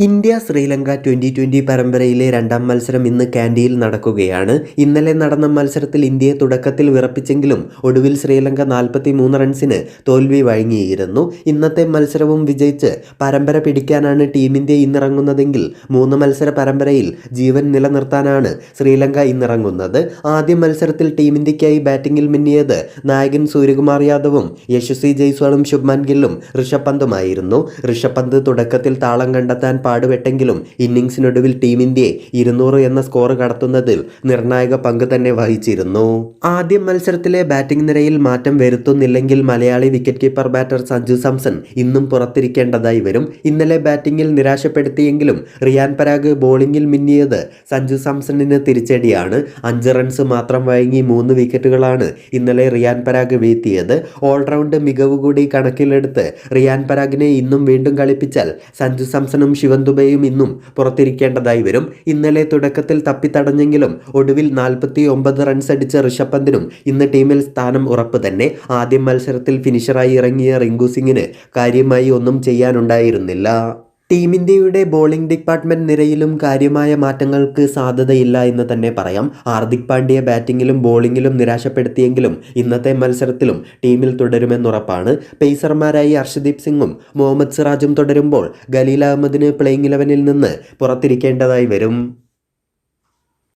India Sri Lanka 2020 പരമ്പരയിലെ രണ്ടാം മത്സരം ഇന്ന് കാൻഡിയിൽ നടക്കുകയാണ്. ഇന്നലെ നടന്ന മത്സരത്തിൽ ഇന്ത്യയെ തുടക്കത്തിൽ വിറപ്പിച്ചെങ്കിലും ഒടുവിൽ ശ്രീലങ്ക 43 റൺസിന് തോൽവി വഴങ്ങിയിരുന്നു. ഇന്നത്തെ മത്സരവും വിജയിച്ച് പരമ്പര പിടിക്കാനാണ് ടീം ഇന്ത്യ ഇന്നിറങ്ങുന്നതെങ്കിൽ 3 മത്സര പരമ്പരയിൽ ജീവൻ നിലനിർത്താനാണ് ശ്രീലങ്ക ഇന്നിറങ്ങുന്നത്. ആദ്യ മത്സരത്തിൽ ടീം ഇന്ത്യക്കായി ബാറ്റിംഗിൽ മിന്നിയത് നായകൻ സൂര്യകുമാർ യാദവും യശസ്വി ജയ്സ്വാളും ശുഭ്മാൻ ഗില്ലും ഋഷഭ് പന്തുമായിരുന്നു. ഋഷഭ് പന്ത് തുടക്കത്തിൽ താളം കണ്ടെത്താൻ പാടുപെട്ടെങ്കിലും ഇന്നിംഗ്സിനൊടുവിൽ ടീം ഇന്ത്യയെ 200 എന്ന സ്കോർ കടത്തുന്നതിൽ നിർണായക പങ്ക് തന്നെ വഹിച്ചിരുന്നു. ആദ്യ മത്സരത്തിലെ ബാറ്റിംഗ് നിരയിൽ മാറ്റം വരുത്തുന്നില്ലെങ്കിൽ Malayali wicket keeper batter Sanju Samson ഇന്നും പുറത്തിരിക്കേണ്ടതായി വരും. ഇന്നലെ ബാറ്റിംഗിൽ നിരാശപ്പെടുത്തിയെങ്കിലും റിയാൻ പരാഗ് ബോളിംഗിൽ മിന്നിയത് സഞ്ജു സാംസണിന് തിരിച്ചടിയാണ്. 5 റൺസ് മാത്രം വഴങ്ങി 3 വിക്കറ്റുകളാണ് ഇന്നലെ റിയാൻ പരാഗ് വീഴ്ത്തിയത്. ഓൾറൗണ്ട് മികവ് കൂടി കണക്കിലെടുത്ത് റിയാൻ പരാഗിനെ ഇന്നും വീണ്ടും കളിപ്പിച്ചാൽ സഞ്ജു സാംസണും ശിവൻ ദുബെയും ഇന്നും പുറത്തിരിക്കേണ്ടതായി വരും. ഇന്നലെ തുടക്കത്തിൽ തപ്പിത്തടഞ്ഞെങ്കിലും ഒടുവിൽ 49 റൺസ് അടിച്ച ഋഷഭ് പന്തിനും ഇന്ന് ടീമിൽ സ്ഥാനം ഉറപ്പ് തന്നെ. ആദ്യ മത്സരത്തിൽ ഫിനിഷറായി ഇറങ്ങിയ റിങ്കു സിംഗിന് കാര്യമായി ഒന്നും ചെയ്യാനുണ്ടായിരുന്നില്ല. ടീം ഇന്ത്യയുടെ ബോളിംഗ് ഡിപ്പാർട്ട്മെന്റ് നിരയിലും കാര്യമായ മാറ്റങ്ങൾക്ക് സാധ്യതയില്ല എന്ന് തന്നെ പറയാം. ഹാർദിക് പാണ്ഡ്യ ബാറ്റിംഗിലും ബോളിംഗിലും നിരാശപ്പെടുത്തിയെങ്കിലും ഇന്നത്തെ മത്സരത്തിലും ടീമിൽ തുടരുമെന്നുറപ്പാണ്. പേസർമാരായി അർഷദീപ് സിംഗും മുഹമ്മദ് സിറാജും തുടരുമ്പോൾ ഖലീൽ അഹമ്മദിന് പ്ലേയിങ് 11-ൽ നിന്ന് പുറത്തിരിക്കേണ്ടതായി വരും.